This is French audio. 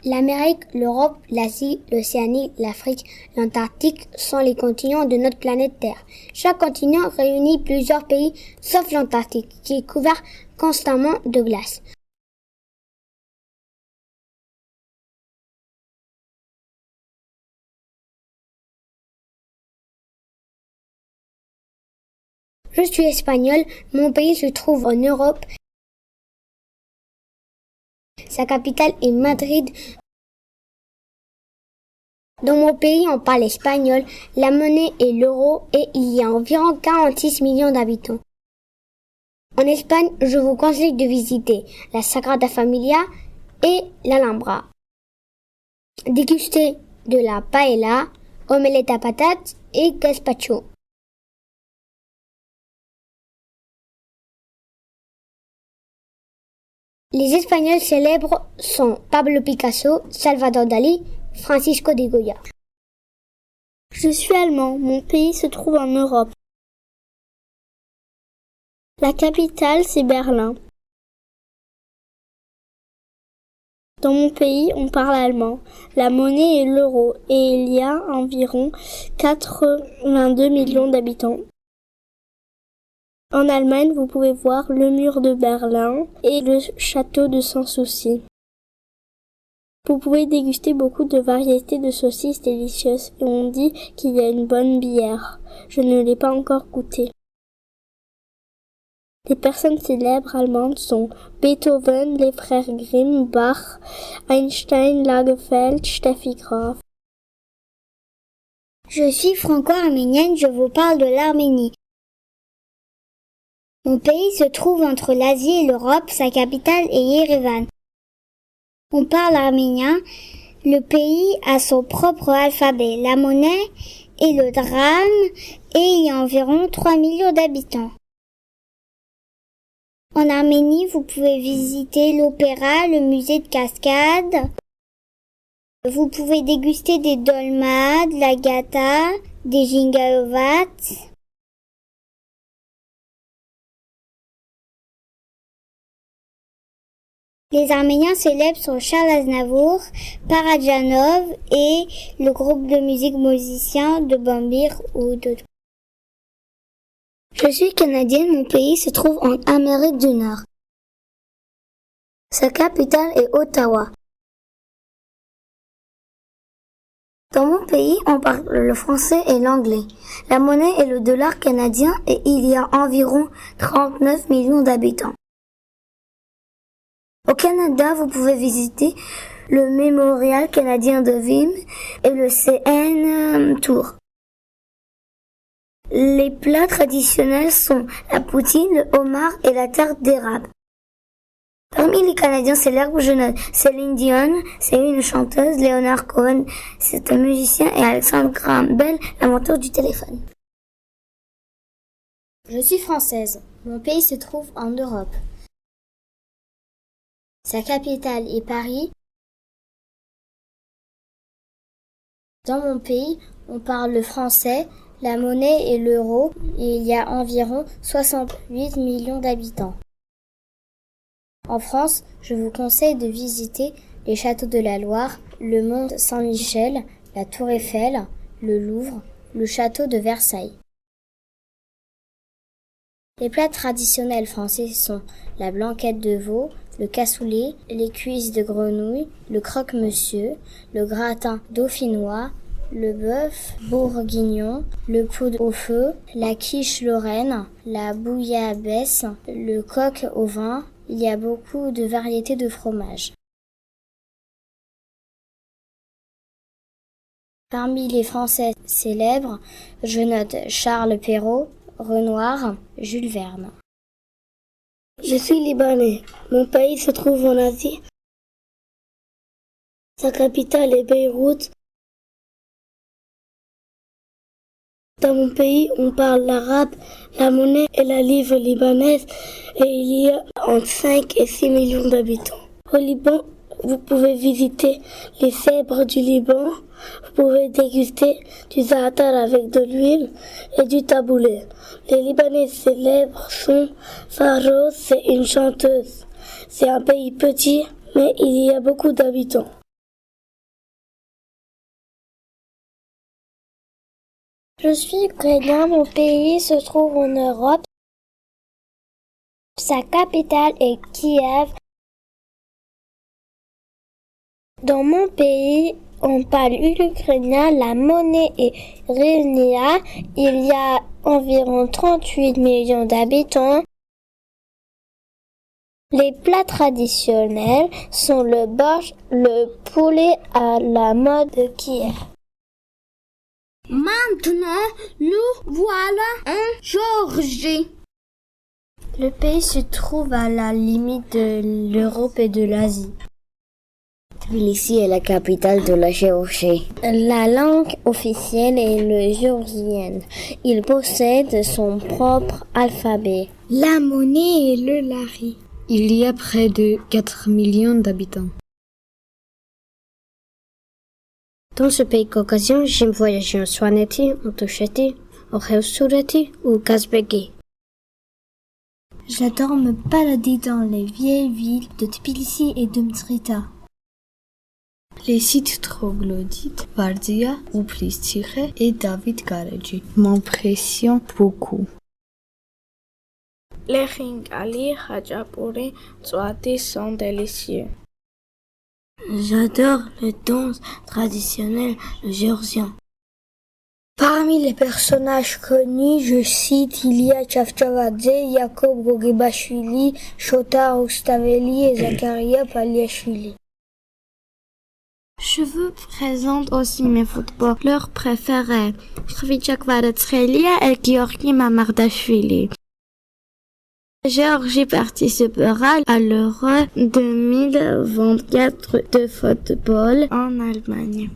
L'Amérique, l'Europe, l'Asie, l'Océanie, l'Afrique, l'Antarctique sont les continents de notre planète Terre. Chaque continent réunit plusieurs pays, sauf l'Antarctique, qui est couvert constamment de glace. Je suis espagnole, mon pays se trouve en Europe. Sa capitale est Madrid. Dans mon pays, on parle espagnol, la monnaie est l'euro et il y a environ 46 millions d'habitants. En Espagne, je vous conseille de visiter la Sagrada Familia et l'Alhambra. Dégustez de la paella, omelette à patates et gazpacho. Les Espagnols célèbres sont Pablo Picasso, Salvador Dalí, Francisco de Goya. Je suis allemand, mon pays se trouve en Europe. La capitale, c'est Berlin. Dans mon pays, on parle allemand. La monnaie est l'euro et il y a environ 82 millions d'habitants. En Allemagne, vous pouvez voir le mur de Berlin et le château de Sanssouci. Vous pouvez déguster beaucoup de variétés de saucisses délicieuses et on dit qu'il y a une bonne bière. Je ne l'ai pas encore goûtée. Les personnes célèbres allemandes sont Beethoven, les frères Grimm, Bach, Einstein, Lagerfeld, Steffi Graf. Je suis franco-arménienne, je vous parle de l'Arménie. Mon pays se trouve entre l'Asie et l'Europe, sa capitale est Yerevan. On parle arménien, le pays a son propre alphabet, la monnaie est le drame et il y a environ 3 millions d'habitants. En Arménie, vous pouvez visiter l'opéra, le musée de cascades. Vous pouvez déguster des dolmas, de la gata, des gingaovat. Les Arméniens célèbres sont Charles Aznavour, Parajanov et le groupe de musique musicien de Bambir ou d'autres. Je suis canadienne, mon pays se trouve en Amérique du Nord. Sa capitale est Ottawa. Dans mon pays, on parle le français et l'anglais. La monnaie est le dollar canadien et il y a environ 39 millions d'habitants. Au Canada, vous pouvez visiter le Mémorial canadien de Vimy et le CN Tour. Les plats traditionnels sont la poutine, le homard et la tarte d'érable. Parmi les Canadiens célèbres, je note Céline Dion, c'est une chanteuse, Leonard Cohen, c'est un musicien et Alexandre Graham Bell, l'inventeur du téléphone. Je suis française. Mon pays se trouve en Europe. Sa capitale est Paris. Dans mon pays, on parle le français, la monnaie est l'euro et il y a environ 68 millions d'habitants. En France, je vous conseille de visiter les châteaux de la Loire, le mont Saint-Michel, la tour Eiffel, le Louvre, le château de Versailles. Les plats traditionnels français sont la blanquette de veau, le cassoulet, les cuisses de grenouille, le croque-monsieur, le gratin dauphinois, le bœuf bourguignon, le poudre au feu, la quiche lorraine, la bouillabaisse, le coq au vin. Il y a beaucoup de variétés de fromages. Parmi les Français célèbres, je note Charles Perrault, Renoir, Jules Verne. Je suis libanais. Mon pays se trouve en Asie. Sa capitale est Beyrouth. Dans mon pays, on parle l'arabe, la monnaie est la livre libanaise et il y a entre 5 et 6 millions d'habitants. Au Liban, vous pouvez visiter les zèbres du Liban, vous pouvez déguster du za'atar avec de l'huile et du taboulé. Les Libanais célèbres sont Farouz, c'est une chanteuse. C'est un pays petit, mais il y a beaucoup d'habitants. Je suis ukrainien, mon pays se trouve en Europe. Sa capitale est Kiev. Dans mon pays, on parle l'ukrainien, la monnaie est hryvnia. Il y a environ 38 millions d'habitants. Les plats traditionnels sont le borщ, le poulet à la mode de Kiev. Maintenant, nous voilà en Géorgie. Le pays se trouve à la limite de l'Europe et de l'Asie. Tbilissi est la capitale de la Géorgie. La langue officielle est le géorgien. Il possède son propre alphabet. La monnaie est le lari. Il y a près de 4 millions d'habitants. Dans ce pays caucasien, j'aime voyager en Svaneti, en Tosheti, en Kheusureti ou Kazbegi. J'adore me balader dans les vieilles villes de Tbilissi et de Mtsrita. Les sites troglodytes, Vardia ou Plistikhe et David Gareji m'impressionnent beaucoup. Les ringali, khachapuri, tswati sont délicieux. J'adore les danses traditionnelles géorgiennes. Parmi les personnages connus, je cite Ilia Chavchavadze, Jacob Gogebashvili, Shota Rustaveli et Zakaria Paliashvili. Je vous présente aussi mes footballeurs préférés, Khvicha Kvaratskhelia et Georgi Mamardashvili. La Géorgie participera à l'Euro 2024 de football en Allemagne.